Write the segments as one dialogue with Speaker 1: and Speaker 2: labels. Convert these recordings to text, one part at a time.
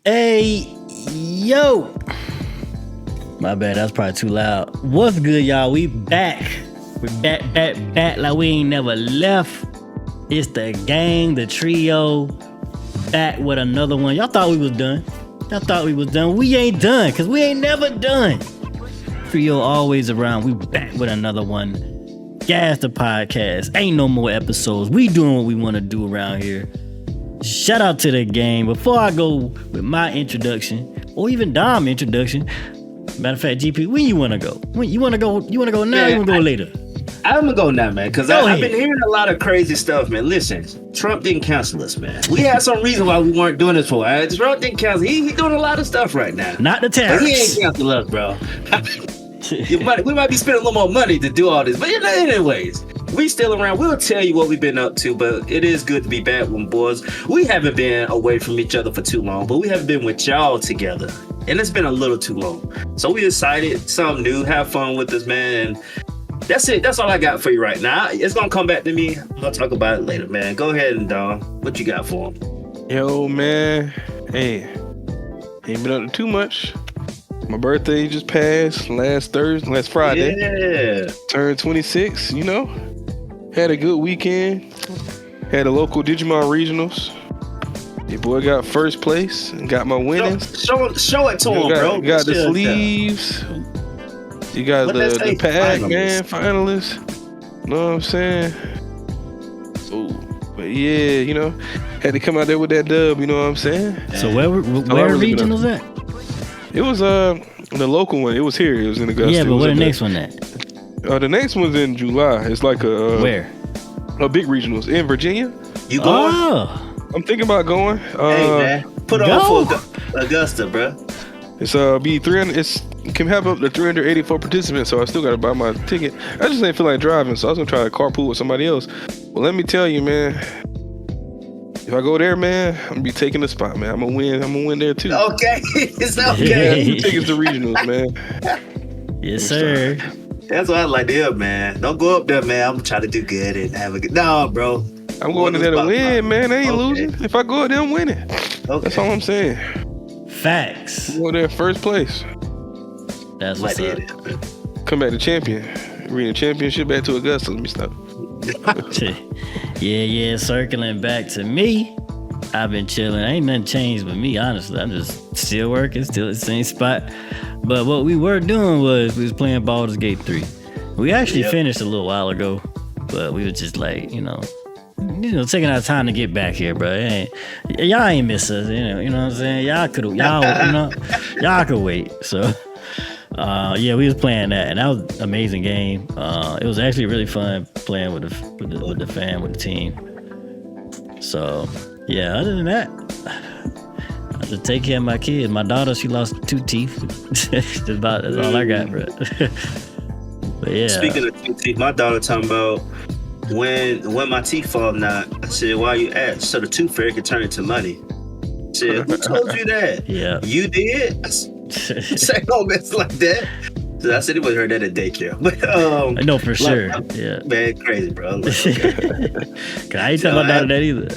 Speaker 1: Hey, yo. My bad, that's probably too loud. What's good, y'all? We back. We back like we ain't never left. It's the gang, the trio, back with another one. Y'all thought we was done. We ain't done, because we ain't never done. Trio always around. We back with another one. Gas the podcast. Ain't no more episodes. We doing what we want to do around here. Shout out to the gang. Before I go with my introduction, or even Dom's introduction, matter of fact, GP, when you want to go? You want to go now, or you want to go later?
Speaker 2: I'm gonna go now, man, because I've been hearing a lot of crazy stuff, man. Listen, Trump didn't cancel us, man. We had some reason why we weren't doing this for. Trump didn't cancel. He doing a lot of stuff right now.
Speaker 1: Not the tariffs.
Speaker 2: But he ain't canceled us, bro. We might be spending a little more money to do all this, but anyways, we still around. We'll tell you what we've been up to, but it is good to be back with boys. We haven't been away from each other for too long, but we haven't been with y'all together, and it's been a little too long. So we decided something new, have fun with this, man. And that's it. That's all I got for you right now. It's gonna come back to me. I'll talk about it later, man. Go ahead and Don, what you got for him?
Speaker 3: Yo, man. Hey, ain't been up to too much. My birthday just passed last Friday.
Speaker 2: Yeah.
Speaker 3: Turned 26, you know. Had a good weekend. Had a local Digimon regionals. Your boy got first place and got my winnings.
Speaker 2: Show it to him, bro.
Speaker 3: Got the sleeves. You got the pack, man, finalists. Know what I'm saying? Oh, but yeah, you know, had to come out there with that dub. You know what I'm saying?
Speaker 1: So where regionals at?
Speaker 3: It was the local one. It was here. It was in Augusta.
Speaker 1: Yeah, but where the next one at?
Speaker 3: The next one's in July. It's like
Speaker 1: where?
Speaker 3: A big regionals in Virginia.
Speaker 2: You going?
Speaker 1: Oh.
Speaker 3: I'm thinking about going.
Speaker 2: Hey man, put on for Augusta, bro.
Speaker 3: It's be 300. It can have up to 384 participants, so I still gotta buy my ticket. I just ain't feel like driving, so I was gonna try to carpool with somebody else. Well, let me tell you, man. If I go there, man, I'm gonna be taking the spot, man. I'm gonna win there too.
Speaker 2: Okay, it's okay.
Speaker 3: Yeah, tickets to regionals, man.
Speaker 1: Yes, sir.
Speaker 2: That's what I like to hear, man. Don't go up there, man. I'm trying to do good and have a good. No, bro.
Speaker 3: I'm going there to win, man. I ain't losing. If I go up there, I'm winning. Okay. That's all I'm saying.
Speaker 1: Facts.
Speaker 3: I'm going there first place.
Speaker 1: That's what's up.
Speaker 3: Come back to champion. Bring the championship back to Augusta. Let me stop.
Speaker 1: Yeah, circling back to me. I've been chilling. Ain't nothing changed with me, honestly. I'm just still working, still at the same spot. But what we were doing was we was playing Baldur's Gate 3. We actually finished a little while ago, but we were just like, you know, taking our time to get back here, bro. Y'all ain't miss us, you know what I'm saying? Y'all could wait. So yeah, we was playing that, and that was an amazing game. It was actually really fun playing with the fam, with the team. So yeah, other than that, I just take care of my kids. My daughter, she lost 2 teeth. That's all I got, bro. But yeah.
Speaker 2: Speaking of 2 teeth, my daughter talking about when my teeth fall out. I said, "Why you ask?" So the tooth fairy could turn into money. I said, "Who told you that?"
Speaker 1: Yeah.
Speaker 2: You did. Say no mess like that. So I said it was heard that at daycare. But
Speaker 1: I know for sure. Yeah.
Speaker 2: Man, crazy, bro.
Speaker 1: Cause I ain't telling my daughter that either.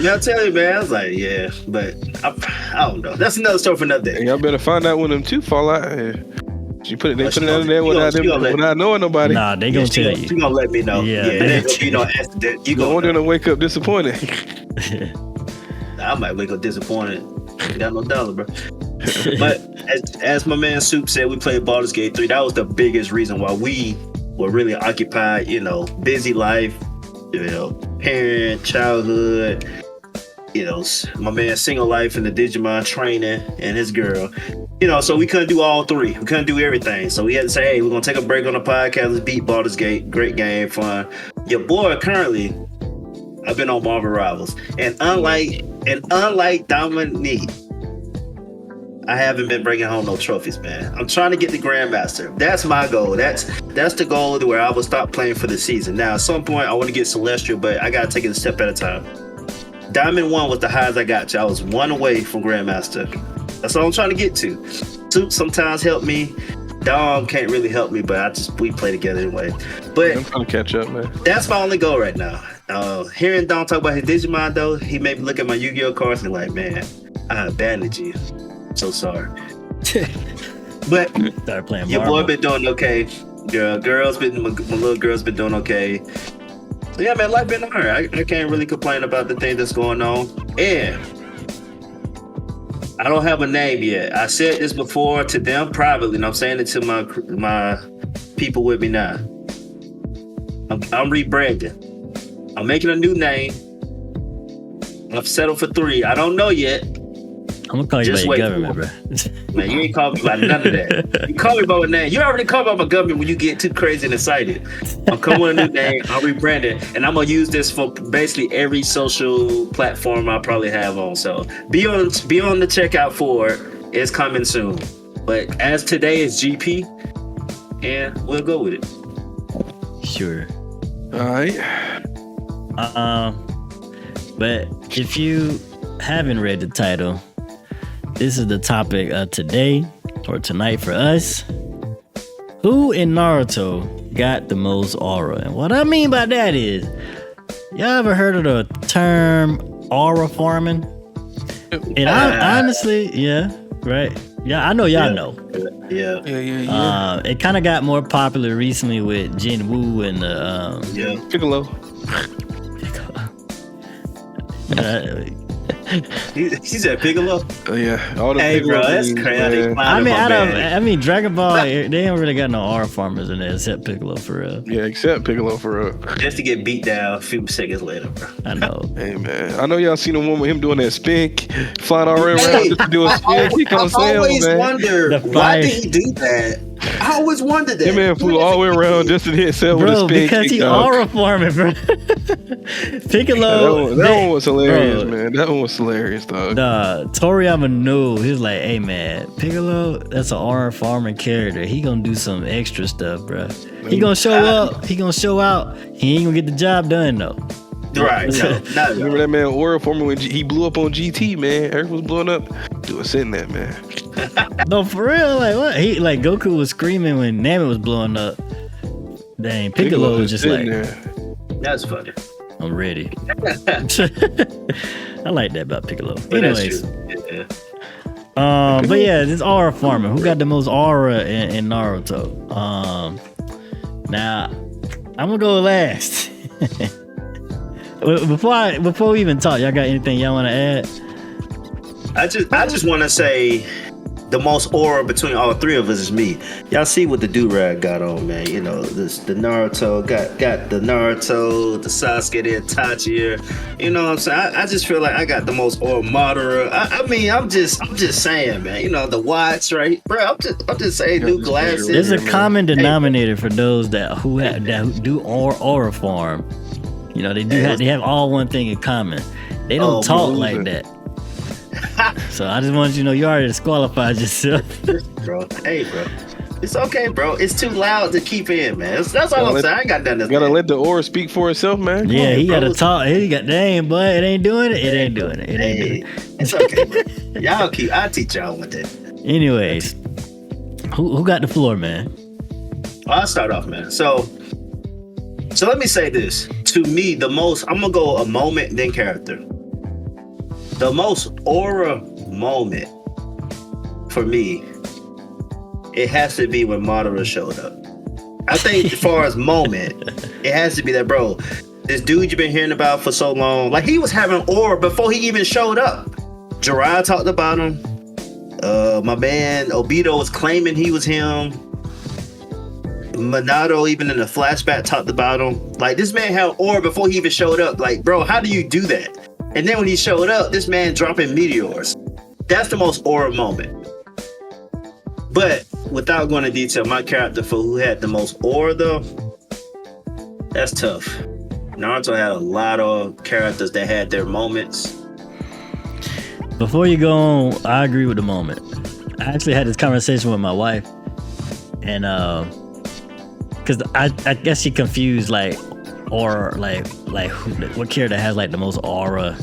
Speaker 2: Yeah, I'll tell you, man. I was like, yeah, but I don't know. That's another story for another day.
Speaker 3: Hey, y'all better find out when them 2 fall out. They put it out there without knowing nobody.
Speaker 1: Nah, they gonna tell you.
Speaker 2: She gonna let me know.
Speaker 1: Yeah,
Speaker 2: they gonna be no accident.
Speaker 3: You gonna wake up disappointed.
Speaker 2: I might wake up disappointed. Ain't got no dollar, bro. But as my man Soup said, we played Baldur's Gate 3. That was the biggest reason why we were really occupied, you know, busy life, you know, parent, childhood, you know, my man single life and the Digimon training and his girl. You know, so we couldn't do all 3. We couldn't do everything. So we had to say, hey, we're gonna take a break on the podcast. Let's beat Baldur's Gate. Great game, fun. Your boy currently, I've been on Marvel Rivals. And unlike Dominique, I haven't been bringing home no trophies, man. I'm trying to get the Grandmaster. That's my goal. That's the goal of where I will stop playing for the season. Now, at some point, I want to get Celestial, but I got to take it a step at a time. Diamond 1 was the highest I got. I was 1 away from Grandmaster. That's all I'm trying to get to. Soup sometimes help me. Dom can't really help me, but we play together anyway. But
Speaker 3: I'm trying to catch up, man.
Speaker 2: That's my only goal right now. Hearing Dom talk about his Digimon, though, he made me look at my Yu-Gi-Oh cards and like, man, I abandoned you. So sorry. But
Speaker 1: Started playing
Speaker 2: your
Speaker 1: Marvel.
Speaker 2: boy been doing okay. My little girl's been doing okay. So yeah, man, life been alright. I can't really complain about the thing that's going on. And I don't have a name yet. I said this before to them privately, and I'm saying it to my people with me now. I'm rebranding. I'm making a new name. I've settled for 3. I don't know yet.
Speaker 1: I'm gonna call you
Speaker 2: Just
Speaker 1: by your
Speaker 2: wait
Speaker 1: government, bro.
Speaker 2: Man, you ain't called me by none of that. You call me by my name. You already called me by my government when you get too crazy and excited. I'm coming with a new name. I'm rebranding, and I'm gonna use this for basically every social platform I probably have on. So be on the checkout for it. It's coming soon. But as today is GP, and we'll go with it.
Speaker 1: Sure.
Speaker 3: All right.
Speaker 1: But if you haven't read the title, this is the topic of today or tonight for us. Who in Naruto got the most aura? And what I mean by that is, y'all ever heard of the term aura farming? And I honestly, yeah, right? Yeah, I know y'all know.
Speaker 2: Yeah.
Speaker 1: It kind of got more popular recently with Jin Woo and the
Speaker 3: Piccolo.
Speaker 2: He said Piccolo.
Speaker 3: Oh yeah. All the
Speaker 2: Hey, bro,
Speaker 3: Piccolo
Speaker 2: that's
Speaker 3: memes,
Speaker 2: crazy.
Speaker 3: man.
Speaker 1: I mean, Dragon Ball, they ain't really got no aura farmers in there except Piccolo for real.
Speaker 3: Yeah, except Piccolo for real.
Speaker 2: Just to get beat down a few seconds later, bro.
Speaker 1: I know.
Speaker 3: Hey man, I know y'all seen the one with him doing that spin, flying all around just to do a
Speaker 2: I
Speaker 3: spin. Keep on saying,
Speaker 2: always
Speaker 3: man.
Speaker 2: wondered
Speaker 1: The
Speaker 2: why
Speaker 1: fire.
Speaker 2: did he do that? I always wondered that.
Speaker 3: That man flew all the way around just to hit Cell with a
Speaker 1: Bro,
Speaker 3: spin.
Speaker 1: because
Speaker 3: kick
Speaker 1: he
Speaker 3: dog.
Speaker 1: aura farming, bro. Piccolo.
Speaker 3: That one was hilarious,
Speaker 1: bro.
Speaker 3: man. That one was hilarious, dog.
Speaker 1: Nah, Toriyama knew. He was like, hey man, Piccolo, that's an aura farming character. He gonna do some extra stuff, bro. He gonna show up. He gonna show out. He ain't gonna get the job done though.
Speaker 2: Right. No, not
Speaker 3: Remember that man Aura forming when he blew up on GT, man? Earth was blowing up. Do a sitting that, man.
Speaker 1: No, for real. Like what? He like Goku was screaming when Namek was blowing up. Dang, Piccolo was just like,
Speaker 3: there.
Speaker 2: That's funny.
Speaker 1: I'm ready. I like that about Piccolo.
Speaker 2: But
Speaker 1: Anyways,
Speaker 2: that's true. Yeah.
Speaker 1: but yeah, this aura farming. Who got the most aura in Naruto? Now I'm gonna go last. Before we even talk, y'all got anything y'all want to add?
Speaker 2: I just want to say the most aura between all 3 of us is me. Y'all see what the do-rag got on, man. You know, the Naruto got the Naruto, the Sasuke, the Itachi. You know what I'm saying? I just feel like I got the most aura. Madara. I mean, I'm just saying, man. You know, the watch, right, bro? I'm just saying, new glasses.
Speaker 1: There's a common denominator for those who do aura farm. You know, they have all one thing in common. They don't talk like that. So I just wanted you to know you already disqualified yourself.
Speaker 2: Bro, hey, bro. It's okay, bro. It's too loud to keep in, man. That's all I'm saying. I ain't got nothing to
Speaker 3: Gotta let the aura speak for itself, man. Come
Speaker 1: Yeah,
Speaker 3: on,
Speaker 1: he
Speaker 3: bro.
Speaker 1: gotta talk. He got dang, boy, it ain't doing it. It ain't doing it. It ain't doing it.
Speaker 2: It's okay, bro. I'll teach y'all one day.
Speaker 1: Anyways, who got the floor, man?
Speaker 2: I'll start off, man. So let me say this. To me, I'm gonna go a moment, then character. The most aura moment for me, it has to be when Madara showed up. I think as far as moment, it has to be that, bro, this dude you've been hearing about for so long, like he was having aura before he even showed up. Jiraiya talked about him. My man Obito was claiming he was him. Minato, even in the flashback, talked about him. Like, this man had aura before he even showed up. Like, bro, how do you do that? And then when he showed up, this man dropping meteors. That's the most aura moment. But without going into detail, my character for who had the most aura, though, that's tough. Naruto had a lot of characters that had their moments.
Speaker 1: Before you go on, I agree with the moment. I actually had this conversation with my wife, and because I guess she confused like aura, like what character has like the most aura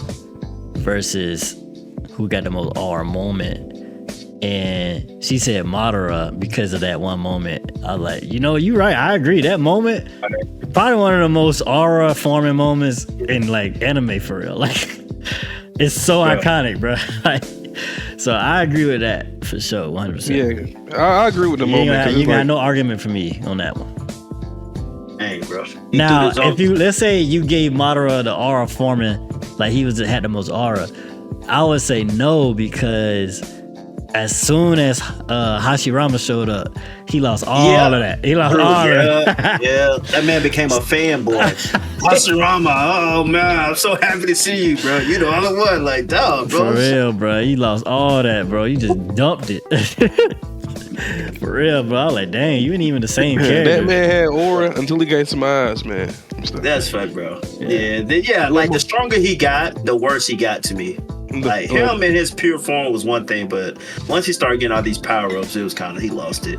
Speaker 1: versus who got the most aura moment. And she said Madara because of that one moment. I was like, you're right. I agree. That moment, probably one of the most aura forming moments in like anime for real. Like, it's so iconic, bro. Like, So I agree with that for sure, 100%.
Speaker 3: Yeah, I agree with the moment. 'cause
Speaker 1: You
Speaker 3: it's
Speaker 1: got
Speaker 3: like-
Speaker 1: no argument for me on that one.
Speaker 2: Dang, bro.
Speaker 1: Now, if you let's say you gave Madara the aura forming, like he had the most aura, I would say no, because as soon as Hashirama showed up, he lost all of that. He lost all of that.
Speaker 2: Yeah, that man became a fanboy. Hashirama, oh man, I'm so happy to see you, bro. You the only one, like, dog, bro.
Speaker 1: For real, bro. He lost all that, bro. You just dumped it. For real, bro. I was like, dang, you ain't even the same character.
Speaker 3: That man had aura until he got some eyes, man.
Speaker 2: That's fine, bro. Yeah, like the stronger he got, the worse he got to me. Like him in his pure form was one thing, but once he started getting all these power-ups, it was kind of, he lost it.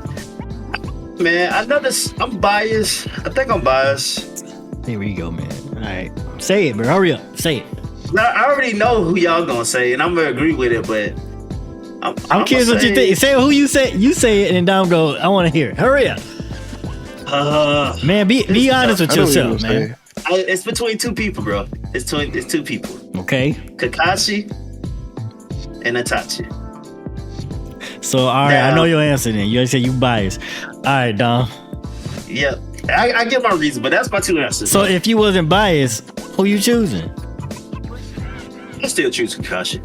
Speaker 2: Man, I know this, I'm biased. I think I'm biased.
Speaker 1: Here we go, man. All right. Say it, bro. Hurry up. Say it.
Speaker 2: Now, I already know who y'all gonna say, and I'm gonna agree with it, but
Speaker 1: I'm curious what you think. Say who you say. You say it, and then Dom go, I want to hear it. Hurry up. Man, be honest with yourself, man.
Speaker 2: It's between two people, bro. It's two people.
Speaker 1: Okay.
Speaker 2: Kakashi and Itachi.
Speaker 1: So, all right, I know your answer then. You say you biased. All right, Dom.
Speaker 2: Yep. I give my reason, but that's my two answers.
Speaker 1: So, if you wasn't biased, who you choosing?
Speaker 2: I still choose Kakashi.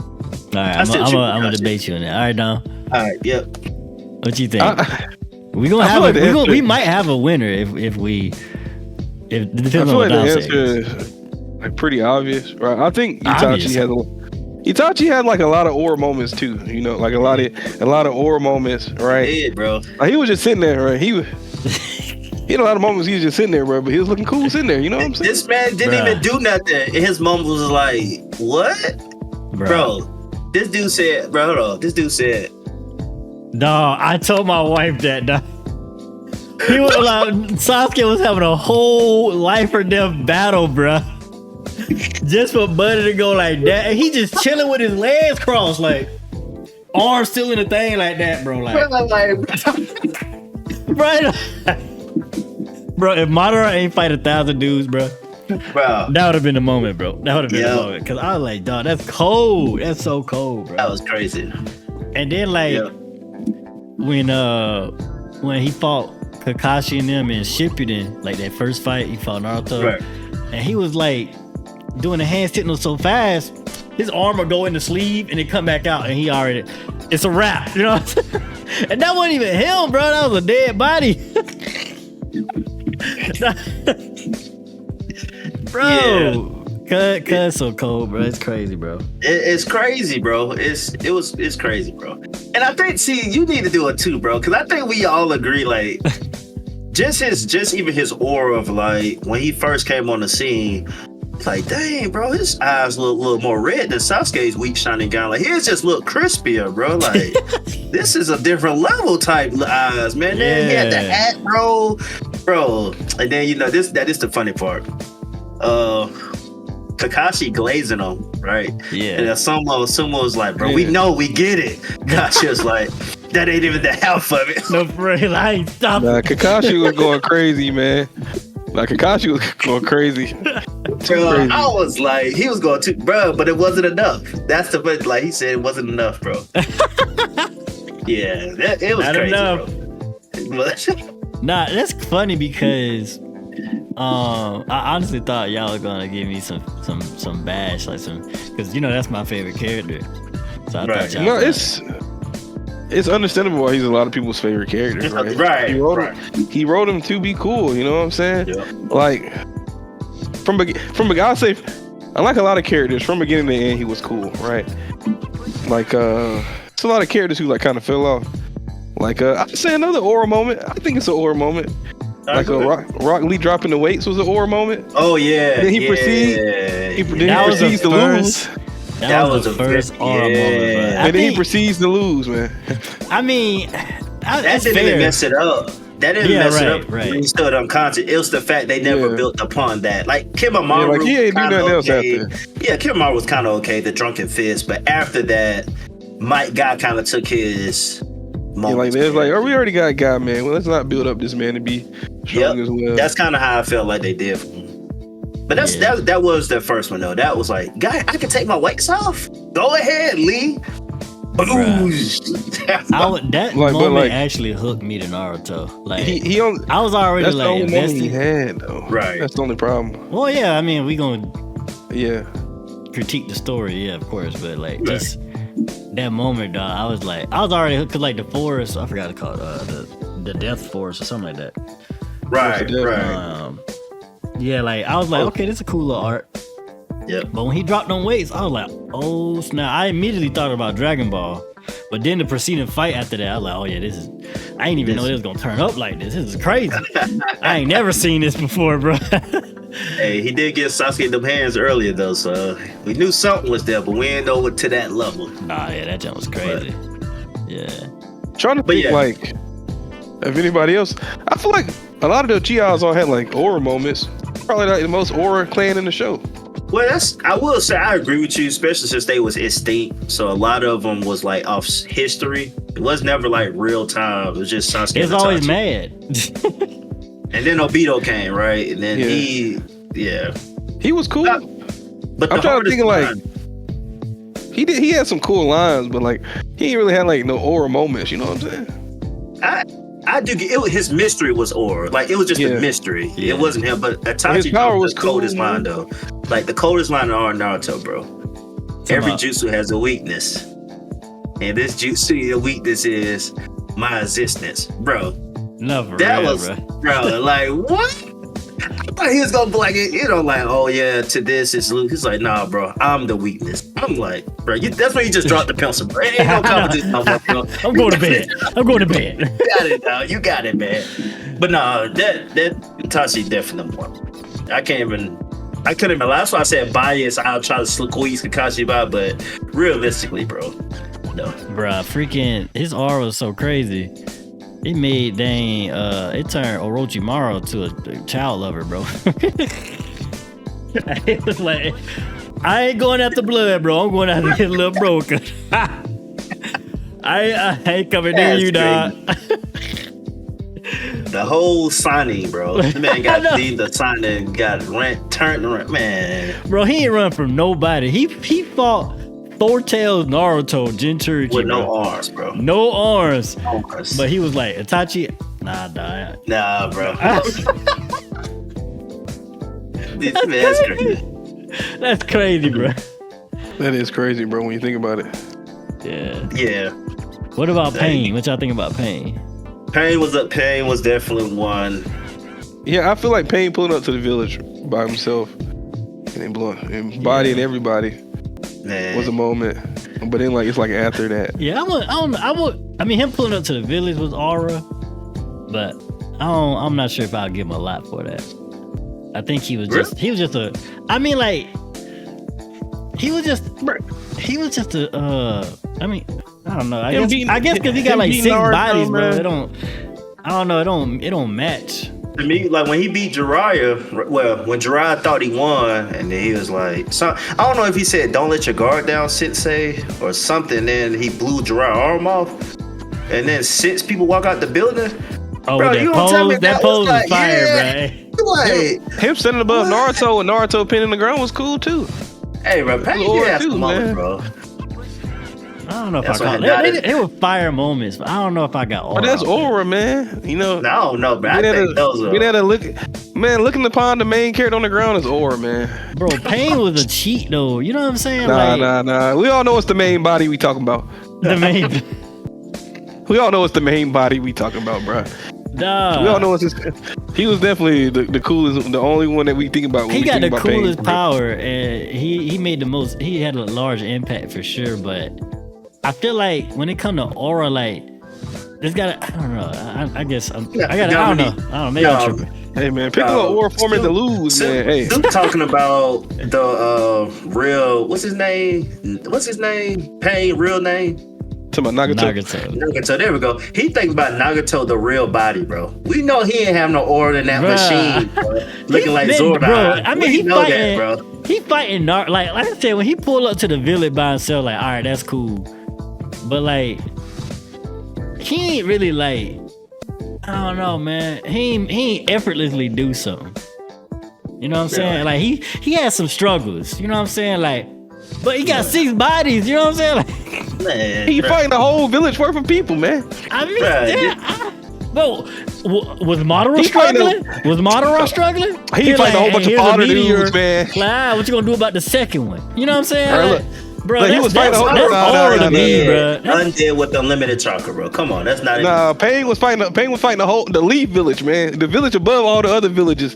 Speaker 1: All right, I'm gonna debate you on that. All right, Dom.
Speaker 2: All right, yep.
Speaker 1: What you think? We might have a winner if depends
Speaker 3: I
Speaker 1: on
Speaker 3: feel
Speaker 1: what
Speaker 3: like the
Speaker 1: Dom
Speaker 3: answer
Speaker 1: says.
Speaker 3: is like pretty obvious, right? I think
Speaker 1: Obvious.
Speaker 3: Itachi had like a lot of aura moments too. You know, like a lot of aura moments, right?
Speaker 2: Yeah, bro.
Speaker 3: Like he was just sitting there, right? He had a lot of moments he was just sitting there, bro, but he was looking cool sitting there. You know what I'm saying?
Speaker 2: This man didn't even do nothing. And his mom was like, what? Bro, this dude said, bro, hold on. This dude said,
Speaker 1: Dog, I told my wife that, dog. He was like, Sasuke was having a whole life or death battle, bro. Just for Buddy to go like that. And he just chilling with his legs crossed, like, arms still in the thing like that, bro. Like, right? Bro, if Madara ain't fight 1,000 dudes, bro, that would have been the moment, bro. That would have been the moment. Cause I was like, dog, that's cold. That's so cold, bro.
Speaker 2: That was crazy.
Speaker 1: And then like when he fought Kakashi and them in Shippuden, like that first fight, he fought Naruto,
Speaker 2: right.
Speaker 1: And he was like doing the hand sitting so fast, his arm would go in the sleeve and it come back out, and he already, it's a wrap, you know. And that wasn't even him, bro. That was a dead body. Bro, cuz so cold, bro. It's crazy, bro.
Speaker 2: It's crazy, bro. It's crazy, bro. And I think, see, you need to do it too, bro, because I think we all agree, like, just even his aura of like when he first came on the scene, like, dang, bro, his eyes look a little more red than Sasuke's weak shining gown. Like, his just look crispier, bro. Like, this is a different level type eyes, man. Then he had the hat, bro. And then, you know, that is the funny part. Kakashi glazing him, right?
Speaker 1: Yeah.
Speaker 2: And then someone was like, bro, we know, we get it. Kakashi was like, that ain't even the half of it.
Speaker 1: No, for real, I ain't stopping.
Speaker 3: Nah, Kakashi was going crazy, man. Like, Kakashi was going crazy.
Speaker 2: Bro, I was like, he was going to, bro, but it wasn't enough. That's the, like he said, it wasn't enough, bro. Yeah, it was
Speaker 1: not
Speaker 2: crazy,
Speaker 1: enough.
Speaker 2: bro.
Speaker 1: Nah, that's funny because I honestly thought y'all were gonna give me some bash, like some, because you know that's my favorite character. So I thought y'all.
Speaker 3: No, it's understandable why he's a lot of people's favorite character, right?
Speaker 2: Right.
Speaker 3: He wrote him to be cool. You know what I'm saying?
Speaker 2: Yeah.
Speaker 3: Like I'll say, unlike a lot of characters, from beginning to end, he was cool, right? Like it's a lot of characters who like kind of fell off. Like I'd say another aura moment. I think it's an aura moment. Like Rock Lee dropping the weights was an aura moment.
Speaker 2: Oh yeah.
Speaker 3: Then he proceeds to lose.
Speaker 1: That was the first aura moment, bro.
Speaker 3: And then he proceeds to lose, man.
Speaker 1: I mean,
Speaker 2: that didn't even mess it up. That didn't mess it up when he stood unconscious. It was the fact they never built upon that. Like Kimamaru,
Speaker 3: he ain't do nothing else after.
Speaker 2: Yeah, Kimamaru was kind of okay, the drunken fist, but after that, Mike Guy kind of took his moments.
Speaker 3: It's like, we already got a guy, man. Well, let's not build up this man to be strong as well.
Speaker 2: That's kind of how I felt like they did for him. But that was the first one though. That was like, guy, I can take my weights off. Go ahead, Lee.
Speaker 1: That
Speaker 3: Like, but,
Speaker 1: moment
Speaker 3: like-
Speaker 1: actually hooked me to Naruto. Like
Speaker 3: He only.
Speaker 1: I was already
Speaker 3: That's the
Speaker 1: like
Speaker 3: only moment he
Speaker 1: invested.
Speaker 3: had, though.
Speaker 2: Right.
Speaker 3: That's the only problem.
Speaker 1: Well, yeah, I mean, we gonna
Speaker 3: Yeah.
Speaker 1: critique the story, yeah, of course, but like just that moment, dog, I was already hooked to like the forest. I forgot to call it the death forest or something like that.
Speaker 2: Right.
Speaker 1: Yeah, like I was like, okay, this is a cool little art.
Speaker 2: Yep.
Speaker 1: But when he dropped on weights, I was like, oh snap! I immediately thought about Dragon Ball, but then the preceding fight after that, I was like, oh yeah, this is. I ain't even know it was gonna turn up like this. This is crazy. I ain't never seen this before, bro.
Speaker 2: Hey, he did get Sasuke them hands earlier though, so we knew something was there, but we ain't know it to that level.
Speaker 1: Nah, yeah, that jump was crazy. Yeah.
Speaker 3: Trying to
Speaker 2: But
Speaker 3: think
Speaker 2: yeah.
Speaker 3: like if anybody else. I feel like a lot of the Chios all had like aura moments. Probably like the most aura clan in the show.
Speaker 2: Well, I will say I agree with you, especially since they was extinct. So a lot of them was like off history. It was never like real time. It was just Sasuke.
Speaker 1: It's
Speaker 2: and
Speaker 1: always
Speaker 2: Itachi.
Speaker 1: mad.
Speaker 2: And then Obito came, right? And then he
Speaker 3: was cool.
Speaker 2: But
Speaker 3: I'm
Speaker 2: the
Speaker 3: trying to think
Speaker 2: hardest
Speaker 3: like he had some cool lines, but like he ain't really had like no aura moments. You know what I'm saying?
Speaker 2: I do get it. His mystery was aura. Like it was just a mystery.
Speaker 1: Yeah.
Speaker 2: It wasn't him. But Itachi
Speaker 3: His power was
Speaker 2: the coldest
Speaker 3: cool,
Speaker 2: line though. Like the coldest line in all Naruto, bro. Every
Speaker 1: about-
Speaker 2: jutsu has a weakness, and this jutsu, the weakness is my existence, bro.
Speaker 1: No, for
Speaker 2: That
Speaker 1: real,
Speaker 2: was,
Speaker 1: bro.
Speaker 2: like what? I thought he was gonna be like, like, oh yeah, to this is Luke. He's like, nah, bro, I'm the weakness. I'm like, bro, that's when you just dropped the pencil, bro. It ain't no competition, no more, bro.
Speaker 1: I'm going to bed. I'm going to bed.
Speaker 2: You got it, dog. You got it, man. But no, that Itachi definitely more. I couldn't even lie. That's why I said bias. I'll try to squeeze Kakashi by, but realistically, bro, no.
Speaker 1: Bruh, freaking his aura was so crazy. It made it turned Orochimaru to a child lover, bro. It was like, I ain't going after blood, bro. I'm going after his little bro. I ain't coming near you, dog.
Speaker 2: The whole signing, bro. The man got the signing, got turned around, man.
Speaker 1: Bro, he ain't run from nobody. He fought Four Tails Naruto Jinchuriki
Speaker 2: With no arms, bro.
Speaker 1: No arms.
Speaker 2: No arms.
Speaker 1: But he was like, Itachi, nah, dog.
Speaker 2: Nah, bro. This man's crazy.
Speaker 1: That's crazy, bro.
Speaker 3: That is crazy, bro. When you think about it.
Speaker 1: Yeah.
Speaker 2: Yeah.
Speaker 1: What about Pain? What y'all think about Pain?
Speaker 2: Pain was definitely one.
Speaker 3: Yeah, I feel like Pain pulling up to the village by himself and then blowing and bodying everybody
Speaker 2: Man.
Speaker 3: was a moment. But then like it's like after that.
Speaker 1: Yeah, I mean, him pulling up to the village was aura, but I'm not sure if I'll give him a lot for that. I think he was just a. I mean, like he was just a. I mean, I don't know. I guess because he got like 6 bodies, bro. I don't know. It don't match.
Speaker 2: To me, like when he beat Jiraiya, well, when Jiraiya thought he won, and then he was like, I don't know if he said, "Don't let your guard down, Sensei," or something. Then he blew Jiraiya's arm off, and then 6 people walk out the building.
Speaker 1: Oh,
Speaker 2: bro,
Speaker 1: that pose, that pose was fire, bro.
Speaker 2: Like,
Speaker 3: Him standing above Naruto and Naruto pinning the ground was cool too.
Speaker 2: hey, bro, Pain
Speaker 3: Lord,
Speaker 2: has
Speaker 3: too,
Speaker 2: some moments,
Speaker 3: man.
Speaker 2: bro.
Speaker 1: I don't know if
Speaker 2: That's
Speaker 1: I
Speaker 2: why
Speaker 1: call
Speaker 2: I got
Speaker 1: it.
Speaker 2: it.
Speaker 1: They were fire moments, but I don't know if I got aura.
Speaker 3: But that's
Speaker 1: out there.
Speaker 3: aura, man. You know.
Speaker 2: No, I don't know, bro. I think those are.
Speaker 3: Get at a look, man. Looking upon the main character on the ground is aura, man.
Speaker 1: Bro, Pain was a cheat though. You know what I'm saying?
Speaker 3: Nah. We all know it's the main body we talking about.
Speaker 1: The main.
Speaker 3: We all know it's the main body we talking about, bro.
Speaker 1: Nah.
Speaker 3: We all know it's his, he was definitely the coolest, the only one that we think about when
Speaker 1: He
Speaker 3: we
Speaker 1: got
Speaker 3: think
Speaker 1: the
Speaker 3: about Pain,
Speaker 1: coolest
Speaker 3: bro.
Speaker 1: power, and he made the most. He had a large impact for sure. But I feel like when it come to aura, like there's got I don't know. I guess I don't know. Maybe I'm tripping.
Speaker 3: Hey man, Piccolo aura forming to lose, man. Hey,
Speaker 2: Still talking about the real. What's his name? Pain, real name.
Speaker 3: to my Nagato.
Speaker 2: Nagato, there we go. He thinks about Nagato, the real body, bro. We know he ain't have no aura in that machine, bro. Looking like Zordon.
Speaker 1: Bro, I mean, he
Speaker 2: know
Speaker 1: fighting,
Speaker 2: that, bro.
Speaker 1: He fighting like I said, when he pulled up to the village by himself, like, all right, that's cool. But like, he ain't really like, I don't know, man. He ain't effortlessly do something. You know what I'm saying? Like he has some struggles. You know what I'm saying? Like, but he got 6 bodies. You know what I'm saying? Like,
Speaker 2: Man,
Speaker 3: He
Speaker 2: bruh.
Speaker 3: fighting the whole village worth of people, man.
Speaker 1: I mean,
Speaker 2: Bruh,
Speaker 1: bro, was Madara
Speaker 3: He
Speaker 1: struggling? Was Madara struggling?
Speaker 3: He fighting a whole bunch of
Speaker 1: here's a
Speaker 3: fodder
Speaker 1: meteor.
Speaker 3: dudes, man.
Speaker 1: Like, what you gonna do about the second one? You know what I'm saying?
Speaker 3: Bro,
Speaker 1: Like,
Speaker 3: look.
Speaker 1: bro,
Speaker 3: Look, he
Speaker 1: that's,
Speaker 3: was fighting
Speaker 1: that's,
Speaker 3: a whole-
Speaker 1: that's
Speaker 3: no,
Speaker 1: hard
Speaker 3: no,
Speaker 1: to
Speaker 3: no,
Speaker 1: me,
Speaker 3: no.
Speaker 1: bro.
Speaker 2: undead with unlimited chakra, bro. Come on, that's not
Speaker 3: Nah, Pain was fighting the Leaf Village, man. The village above all the other villages.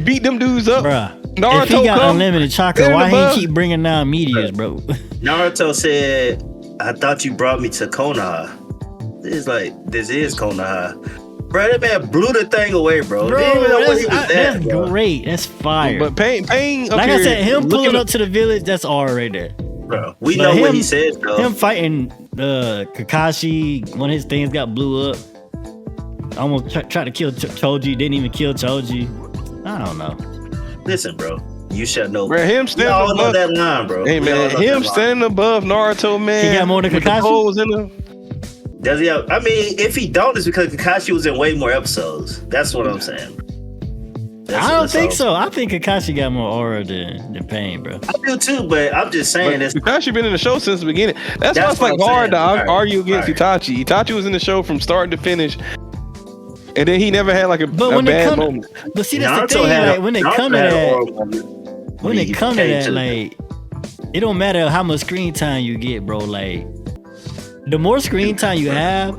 Speaker 3: Beat them dudes up.
Speaker 1: Bruh.
Speaker 3: Naruto
Speaker 1: If he got
Speaker 3: come,
Speaker 1: unlimited chakra,
Speaker 3: stand
Speaker 1: why
Speaker 3: above.
Speaker 1: he keep bringing down meteors, bro?
Speaker 2: Naruto said, I thought you brought me to Konoha. It's like, this is Konoha. Bro, that man blew the thing away, bro.
Speaker 1: Bro,
Speaker 2: Didn't even know where he was
Speaker 1: that's
Speaker 2: at, bro.
Speaker 1: great. That's fire.
Speaker 3: But Pain up
Speaker 1: like
Speaker 3: here,
Speaker 1: I said, him
Speaker 3: looking
Speaker 1: pulling up to the village, that's all right there.
Speaker 2: Bro, we
Speaker 1: But
Speaker 2: know what
Speaker 1: him-
Speaker 2: he said, though.
Speaker 1: Him fighting Kakashi, one of his things got blew up. Almost tried to kill Choji, didn't even kill Choji. I don't know.
Speaker 2: Listen, bro. You shall know.
Speaker 3: Bro, him
Speaker 2: We
Speaker 3: standing
Speaker 2: all know
Speaker 3: above.
Speaker 2: that line, bro.
Speaker 3: Hey
Speaker 2: We all
Speaker 3: man,
Speaker 2: know
Speaker 3: him
Speaker 2: that line.
Speaker 3: standing above Naruto, man.
Speaker 1: He got more than
Speaker 3: with the
Speaker 1: Kakashi?
Speaker 3: poles in him.
Speaker 2: Does he have, I mean, if he don't, it's because Kakashi was in way more episodes. That's what I'm saying.
Speaker 1: I don't think so. I think Kakashi got more aura than Pain, bro.
Speaker 2: I do too, but I'm just saying
Speaker 3: But
Speaker 2: this.
Speaker 3: Kakashi been in the show since the beginning. That's why
Speaker 2: That's
Speaker 3: it's like
Speaker 2: what I'm
Speaker 3: hard to
Speaker 2: saying. Right.
Speaker 3: argue against
Speaker 2: Right.
Speaker 3: Itachi. Itachi was in the show from start to finish, and then he never had like a
Speaker 1: But
Speaker 3: bad moment.
Speaker 1: but see, that's the
Speaker 2: Naruto
Speaker 1: thing.
Speaker 2: had
Speaker 1: Like
Speaker 2: a-
Speaker 1: when it
Speaker 2: Naruto
Speaker 1: come to
Speaker 2: had an
Speaker 1: that,
Speaker 2: aura moment
Speaker 1: when it
Speaker 2: he
Speaker 1: come to
Speaker 2: came
Speaker 1: that, like it don't matter how much screen time you get, bro. Like the more screen time you have,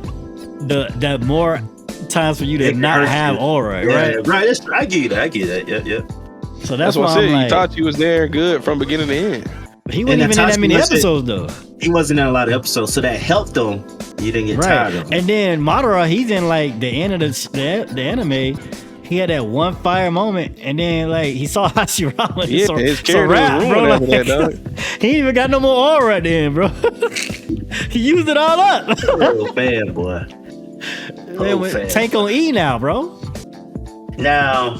Speaker 1: the more times for you to
Speaker 2: It
Speaker 1: not
Speaker 2: hurts
Speaker 1: have
Speaker 2: you.
Speaker 1: aura,
Speaker 2: Yeah,
Speaker 1: right?
Speaker 2: right. I get that. I get that. Yeah, yeah.
Speaker 1: So
Speaker 3: That's
Speaker 1: that's
Speaker 3: what
Speaker 1: why
Speaker 3: I said.
Speaker 1: I'm like,
Speaker 3: Itachi was there good from beginning to end.
Speaker 1: he wasn't
Speaker 2: And
Speaker 1: even in that
Speaker 2: Itachi
Speaker 1: many
Speaker 2: wasn't-
Speaker 1: episodes though,
Speaker 2: He wasn't in a lot of episodes, so that helped him. You didn't get tired
Speaker 1: right?
Speaker 2: of him.
Speaker 1: And then Madara, he's in like the end of the anime. He had that one fire moment, and then like he saw Hashirama.
Speaker 3: Yeah,
Speaker 1: so,
Speaker 3: his
Speaker 1: so
Speaker 3: character
Speaker 1: rap,
Speaker 3: was
Speaker 1: bro.
Speaker 3: ruined after
Speaker 1: Like,
Speaker 3: that, dog.
Speaker 1: he ain't even got no more aura at the end, bro. He used it all up.
Speaker 2: Oh, fan, boy.
Speaker 1: Man, with Tank on E now, bro.
Speaker 2: Now,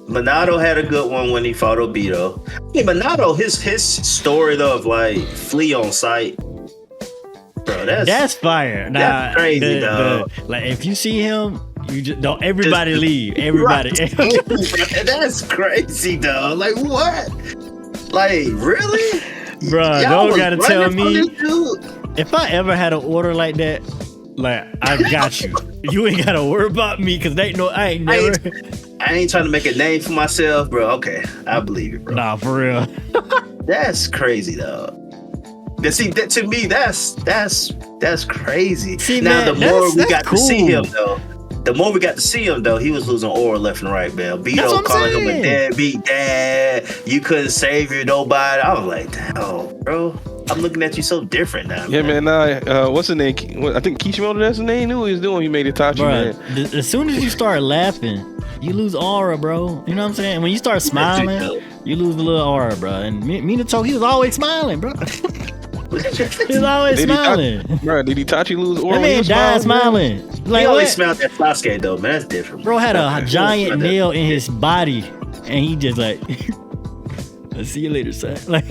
Speaker 2: Minato had a good one when he fought Obito. Hey, Minato, his story though of like flee on sight, bro.
Speaker 1: That's fire. Nah,
Speaker 2: That's crazy, dog.
Speaker 1: like if you see him, you just don't. Everybody leave. Everybody.
Speaker 2: Right. That's crazy, dog. Like what? Like really?
Speaker 1: Bruh,
Speaker 2: Y'all
Speaker 1: don't
Speaker 2: was
Speaker 1: gotta
Speaker 2: running
Speaker 1: tell
Speaker 2: from
Speaker 1: me.
Speaker 2: this dude?
Speaker 1: If I ever had an order like that, like I got you. You ain't gotta worry about me because they know I ain't never.
Speaker 2: I ain't trying to make a name for myself, bro. Okay, I believe it, bro.
Speaker 1: Nah, for real.
Speaker 2: That's crazy, dog. But see, that, to me, that's crazy.
Speaker 1: See,
Speaker 2: now,
Speaker 1: man,
Speaker 2: the more
Speaker 1: that's-
Speaker 2: we
Speaker 1: that's
Speaker 2: got to see him,
Speaker 1: cool.
Speaker 2: though, he was losing aura left and right, man.
Speaker 1: That's
Speaker 2: Vito
Speaker 1: what I'm
Speaker 2: calling him a
Speaker 1: saying.
Speaker 2: deadbeat dad. You couldn't save your nobody. I was like, damn, bro. I'm looking at you so different now.
Speaker 3: Yeah, man. What's his name? I think Kishimoto. That's his name. He knew what he was doing. He made Itachi, man.
Speaker 1: Bruh, as soon as you start laughing, you lose aura, bro. You know what I'm saying? When you start smiling, you lose a little aura, bro. And Minato, he was always smiling, bro. He was always
Speaker 3: Did
Speaker 1: smiling.
Speaker 3: Did Itachi lose aura?
Speaker 1: That
Speaker 3: when he
Speaker 1: man
Speaker 3: was
Speaker 1: died
Speaker 3: smiling,
Speaker 1: smiling.
Speaker 2: He
Speaker 1: Like
Speaker 2: always
Speaker 1: what?
Speaker 2: smelled that Sasuke, though, man. That's different.
Speaker 1: Bro had a giant
Speaker 2: Like that.
Speaker 1: nail in his body, and he just like, I'll see you later, son. Like,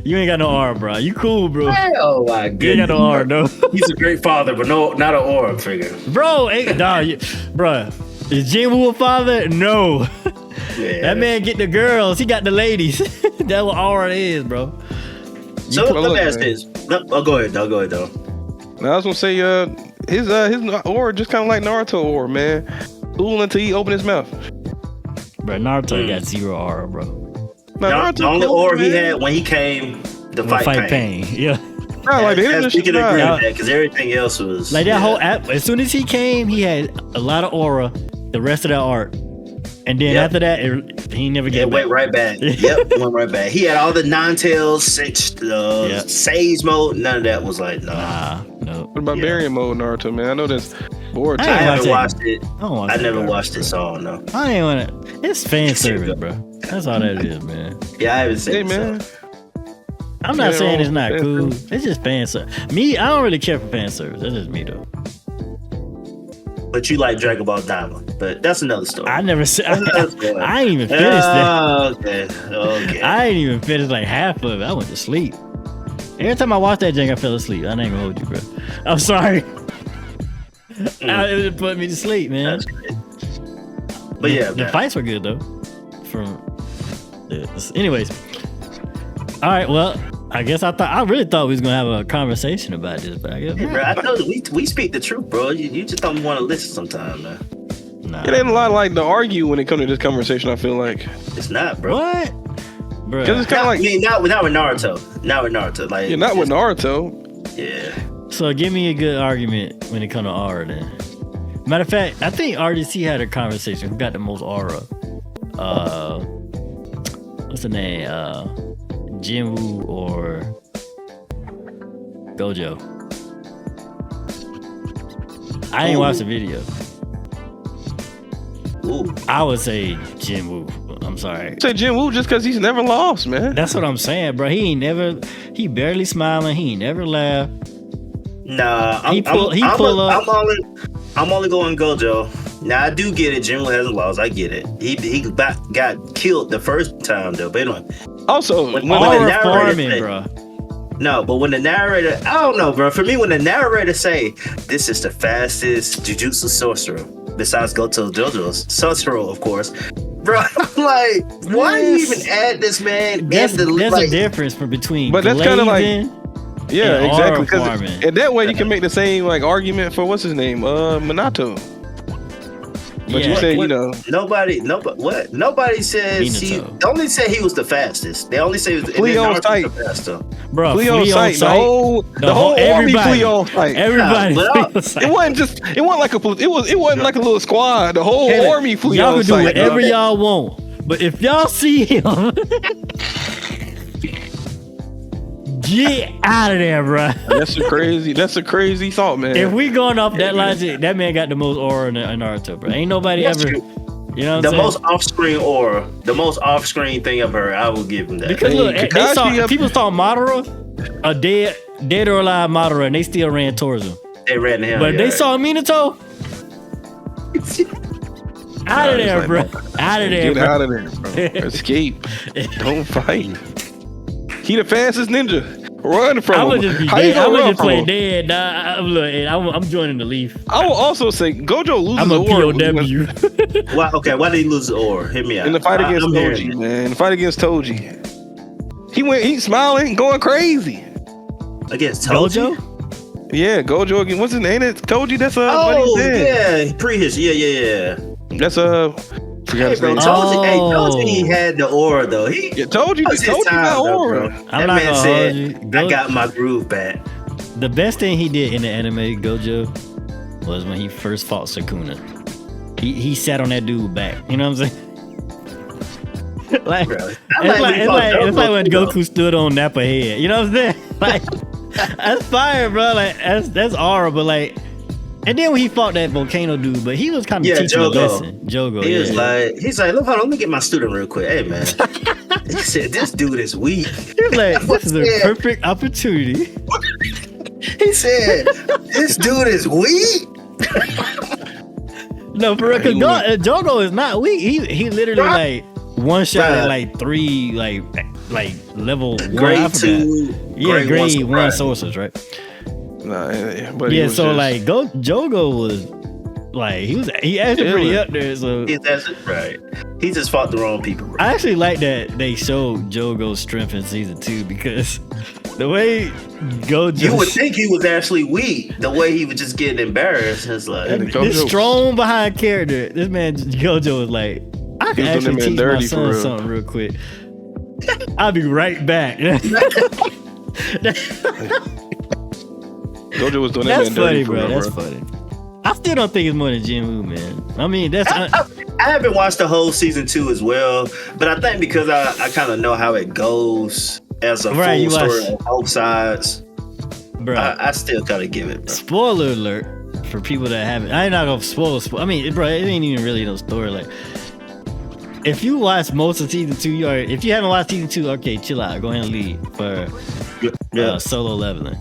Speaker 1: you ain't got no aura, bro. You cool, bro.
Speaker 2: Oh my
Speaker 1: You ain't
Speaker 2: goodness.
Speaker 1: got no aura, no.
Speaker 2: He's a great father, but not an aura figure.
Speaker 1: Bro, bro, is Jinwoo a father? No.
Speaker 2: Yeah.
Speaker 1: That man get the girls. He got the ladies. That's what aura is, bro.
Speaker 2: So
Speaker 3: put a
Speaker 2: let me
Speaker 3: look,
Speaker 2: ask
Speaker 3: man.
Speaker 2: this. No, oh, go ahead, though.
Speaker 3: Now, I was gonna say, his aura just kind of like Naruto aura, man. Cool until he opened his mouth.
Speaker 1: Bro, Naruto got zero aura, bro.
Speaker 3: Now,
Speaker 2: The only
Speaker 3: cool,
Speaker 2: aura he
Speaker 3: man.
Speaker 2: had when he came to
Speaker 1: Fight
Speaker 2: fight pain.
Speaker 1: pain. Yeah.
Speaker 3: Nah, like the
Speaker 2: That's-
Speaker 3: hidden
Speaker 2: we
Speaker 3: shit.
Speaker 2: can agree
Speaker 3: Nah.
Speaker 2: with that because everything else was
Speaker 1: Like that whole app, as soon as he came, he had a lot of aura. The rest of that art, and then
Speaker 2: Yep.
Speaker 1: after that, he never
Speaker 2: It
Speaker 1: get
Speaker 2: went
Speaker 1: back.
Speaker 2: right back. Yep, went right back. He had all the Ninetales,
Speaker 1: Yep.
Speaker 2: Sage mode. None of that was like, no.
Speaker 1: Nah, no.
Speaker 3: What about Barian mode, Naruto, man? I know that's bored.
Speaker 1: I
Speaker 2: I
Speaker 1: ain't
Speaker 2: haven't
Speaker 1: watch
Speaker 2: watched it.
Speaker 1: I don't want
Speaker 2: I
Speaker 1: that
Speaker 2: never
Speaker 1: garbage,
Speaker 2: watched
Speaker 1: bro.
Speaker 2: it, so I don't know.
Speaker 1: I ain't want to. It's fan service, bro. That's all that is, man.
Speaker 2: Yeah, I haven't seen
Speaker 3: Hey,
Speaker 2: it.
Speaker 3: man.
Speaker 2: So.
Speaker 1: I'm not
Speaker 3: Yeah,
Speaker 1: saying it's not
Speaker 3: fan
Speaker 1: cool.
Speaker 3: service.
Speaker 1: It's just fan service. Me, I don't really care for fan service. That's just me though.
Speaker 2: But you like Dragon Ball Diamond. But that's another story.
Speaker 1: I never said.
Speaker 2: That's good.
Speaker 1: I ain't even finished that.
Speaker 2: Oh, okay.
Speaker 1: I ain't even finished like half of it. I went to sleep. Every time I watched that jank, I fell asleep. I ain't gonna hold you, bro. I'm sorry. It put me to sleep, man.
Speaker 2: That's great. But yeah,
Speaker 1: the
Speaker 2: man.
Speaker 1: fights were good though. Anyways, all right. Well, I guess I really thought we was gonna have a conversation about this, but I guess
Speaker 2: Hey, bro, I know that we speak the truth, bro. You just don't want to listen sometimes, man.
Speaker 1: nah.
Speaker 3: It ain't a lot like to argue when it comes to this conversation. I feel like
Speaker 2: It's not, bro.
Speaker 1: What, bro?
Speaker 3: because it's kind of like
Speaker 2: not with Naruto. Not with Naruto. Like
Speaker 3: you're not with Naruto.
Speaker 2: Yeah.
Speaker 1: So give me a good argument when it comes to aura. Then, matter of fact, I think RDC had a conversation. Who got the most aura? What's the name? Jinwoo or Gojo? I ain't watched the video.
Speaker 2: Ooh.
Speaker 1: I would say Jinwoo. I'm sorry.
Speaker 3: Say Jin Woo just because he's never lost, man.
Speaker 1: That's what I'm saying, bro. He barely smiling. He ain't never laugh.
Speaker 2: Nah,
Speaker 1: He pull up.
Speaker 2: I'm only going Gojo. Now I do get it. Jinwoo hasn't lost. I get it. He got killed the first time though. But anyway,
Speaker 3: Also,
Speaker 2: When-
Speaker 3: when
Speaker 2: when-
Speaker 1: Aura
Speaker 2: narrator
Speaker 1: farming,
Speaker 2: say-
Speaker 1: bro.
Speaker 2: no. But when the narrator, I don't know, bro. For me, when the narrator say this is the fastest jujutsu sorcerer besides Goto Jojo's Sasuro, of course, bro. I'm like, why do you
Speaker 1: Yes.
Speaker 2: even add this man?
Speaker 1: There's
Speaker 2: in the,
Speaker 1: a
Speaker 2: like,
Speaker 1: difference between
Speaker 3: But that's kinda like-
Speaker 1: glazing
Speaker 3: yeah,
Speaker 1: and
Speaker 3: exactly.
Speaker 1: aura
Speaker 3: 'Cause
Speaker 1: farming.
Speaker 3: and that way you can make the same like argument for what's his name, Minato. But you
Speaker 1: Yeah.
Speaker 3: said,
Speaker 2: What-
Speaker 3: nobody.
Speaker 2: Nobody says he.
Speaker 1: Minato.
Speaker 2: They only say he was the fastest. They only say he was
Speaker 3: Flea on
Speaker 2: Naruto's
Speaker 3: sight.
Speaker 2: the fastest.
Speaker 1: bro.
Speaker 3: Flea on
Speaker 1: Flea
Speaker 3: sight. The whole army
Speaker 1: everybody.
Speaker 3: flee on sight.
Speaker 1: Everybody.
Speaker 2: Nah,
Speaker 1: Flea
Speaker 2: but
Speaker 1: on sight.
Speaker 3: It wasn't like it wasn't like a little squad. The whole
Speaker 1: Hey,
Speaker 3: army flee
Speaker 1: y'all
Speaker 3: on
Speaker 1: can do
Speaker 3: sight.
Speaker 1: whatever
Speaker 3: bro.
Speaker 1: y'all want, but if y'all see him, get out of there, bro.
Speaker 3: That's a crazy thought, man.
Speaker 1: If we going off that logic, that man got the most aura in Naruto, bro. Ain't nobody
Speaker 2: That's
Speaker 1: ever.
Speaker 2: true.
Speaker 1: You know what
Speaker 2: The
Speaker 1: I'm saying?
Speaker 2: most off-screen aura, the most off-screen thing I've heard. I will give him that.
Speaker 1: Because look,
Speaker 3: Hey,
Speaker 1: they saw
Speaker 3: Kakashi up-
Speaker 1: people saw Madara, a dead or alive Madara, and they still ran towards him.
Speaker 2: they ran him.
Speaker 1: But if
Speaker 2: yeah.
Speaker 1: they saw Minato, out of
Speaker 3: it's
Speaker 1: there,
Speaker 3: like,
Speaker 1: bro. Out of there,
Speaker 3: Get
Speaker 1: bro.
Speaker 3: out of there, bro. Escape. Don't fight. He the fastest ninja. Run from
Speaker 1: I
Speaker 3: him.
Speaker 1: would just be
Speaker 3: How you
Speaker 1: dead. I
Speaker 3: gonna
Speaker 1: would
Speaker 3: run
Speaker 1: just
Speaker 3: from
Speaker 1: play
Speaker 3: him?
Speaker 1: dead. Nah, I'm joining the Leaf.
Speaker 3: I will also say Gojo loses
Speaker 1: I'm a
Speaker 3: the aura
Speaker 1: POW.
Speaker 2: Why did he lose the aura? Hit me out.
Speaker 3: in the fight against
Speaker 2: I'm hearing
Speaker 3: Toji,
Speaker 2: it.
Speaker 3: man. The fight against Toji. He's smiling, going crazy.
Speaker 2: Against Toji?
Speaker 1: Gojo?
Speaker 3: Yeah, Gojo again. What's his name? It's Toji. That's
Speaker 2: Oh,
Speaker 3: buddy's dad.
Speaker 2: yeah. Prehistory. Yeah.
Speaker 3: That's forgot
Speaker 2: Hey,
Speaker 3: his
Speaker 2: bro,
Speaker 3: name.
Speaker 2: Toji, he had the aura, though.
Speaker 3: Yeah, Toji
Speaker 2: That was his
Speaker 3: got
Speaker 2: time, though,
Speaker 3: aura.
Speaker 2: bro.
Speaker 1: I'm
Speaker 2: That
Speaker 1: not
Speaker 2: man
Speaker 1: gonna
Speaker 2: said,
Speaker 1: hold you.
Speaker 2: I got my groove back.
Speaker 1: The best thing he did in the anime Gojo was when he first fought Sukuna. He sat on that dude back. You know what I'm saying? like,
Speaker 2: Bro.
Speaker 1: it's like when Goku stood on Nappa head. You know what I'm saying? Like, that's fire, bro. Like that's aura, but like, and then when he fought that volcano dude, but he was kind of teaching a lesson. Jogo,
Speaker 2: He
Speaker 1: yeah.
Speaker 2: was like, look, hold on, let me get my student real quick. Hey, man. He said, this dude is weak.
Speaker 1: He was like, this is a
Speaker 2: Yeah.
Speaker 1: perfect opportunity.
Speaker 2: He said, this dude is weak.
Speaker 1: No, for real, because Jogo is not weak. He literally
Speaker 2: Right.
Speaker 1: like one shot at
Speaker 2: Right.
Speaker 1: like 3 like level 1
Speaker 2: Grade
Speaker 1: alphabet.
Speaker 2: 2.
Speaker 1: Yeah, grade one
Speaker 2: right.
Speaker 1: sources, right?
Speaker 3: Nah, but he
Speaker 1: Yeah,
Speaker 3: was
Speaker 1: so
Speaker 3: just-
Speaker 1: like Jogo was like he actually pretty
Speaker 3: Chilling.
Speaker 1: up there. So
Speaker 2: That's right. He just fought the wrong people, bro.
Speaker 1: I actually like that they showed Jogo's strength in season 2 because the way Gojo
Speaker 2: You would think he was actually weak. The way he was just getting embarrassed. It's like,
Speaker 3: And
Speaker 1: this
Speaker 3: Gojo-
Speaker 1: strong behind character. This man Gojo was like, I can
Speaker 3: He was doing
Speaker 1: actually
Speaker 3: that man
Speaker 1: teach my
Speaker 3: dirty, for
Speaker 1: son
Speaker 3: real.
Speaker 1: something real quick. I'll be right back.
Speaker 3: Gojo was doing that
Speaker 1: That's
Speaker 3: man
Speaker 1: funny,
Speaker 3: dirty for
Speaker 1: bro.
Speaker 3: real,
Speaker 1: That's funny. I still don't think it's more than Jinwoo, man. I mean, that's
Speaker 2: I haven't watched the whole season 2 as well, but I think because I kind of know how it goes as a
Speaker 1: Right, you
Speaker 2: full story
Speaker 1: watched-
Speaker 2: on both sides.
Speaker 1: bro.
Speaker 2: I still gotta give it, bro.
Speaker 1: Spoiler alert for people that haven't. I ain't not gonna spoil. I mean, bro, it ain't even really no story. Like, if you watch most of season 2, if you haven't watched season 2, okay, chill out. Go ahead and leave for solo leveling.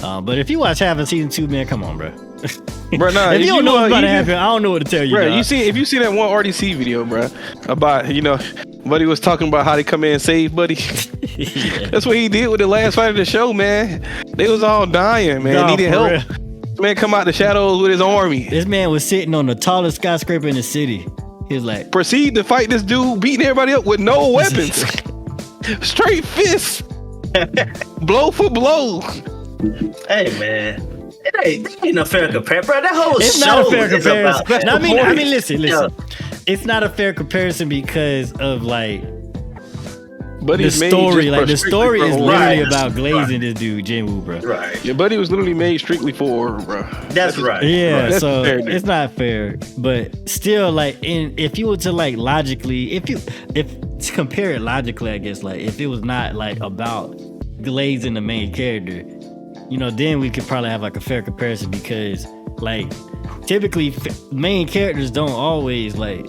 Speaker 1: But if you watch half of season 2, man, come on, bro.
Speaker 3: Bro, nah,
Speaker 1: If you don't know what's about to
Speaker 3: just-
Speaker 1: happen, I don't know what to tell you.
Speaker 3: Bro,
Speaker 1: dog.
Speaker 3: if you see that one RDC video, bro, about Buddy was talking about how they come in and save Buddy.
Speaker 1: Yeah.
Speaker 3: That's what he did with the last fight of the show, man. They was all dying, man.
Speaker 1: Nah,
Speaker 3: Needed
Speaker 1: for
Speaker 3: help. Man, come out the shadows with his army.
Speaker 1: This man was sitting on the tallest skyscraper in the city. He was like,
Speaker 3: Proceed to fight this dude, beating everybody up with no weapons. Straight fists. blow for blow.
Speaker 2: Hey man. It ain't a fair comparison, bro. That whole
Speaker 1: It's
Speaker 2: show
Speaker 1: not a fair
Speaker 2: is about
Speaker 1: comparison.
Speaker 2: that.
Speaker 1: No, I mean, listen.
Speaker 2: Yeah.
Speaker 1: It's not a fair comparison because of like
Speaker 3: Buddy
Speaker 1: the
Speaker 3: is made
Speaker 1: story.
Speaker 3: just
Speaker 1: Like
Speaker 3: for
Speaker 1: the
Speaker 3: strictly
Speaker 1: story
Speaker 3: for
Speaker 1: is
Speaker 3: horror.
Speaker 1: literally
Speaker 2: Right.
Speaker 1: about glazing this dude, Jinwoo, bro.
Speaker 2: Right.
Speaker 3: Your buddy was literally made strictly for horror, bro.
Speaker 2: That's right.
Speaker 1: Yeah,
Speaker 2: Right.
Speaker 3: That's
Speaker 1: so
Speaker 3: fair, dude.
Speaker 1: it's not fair, but still, like, if you were to like logically, if to compare it logically, I guess, like, if it was not like about glazing the main character, you know, then we could probably have like a fair comparison because, like, typically main characters don't always like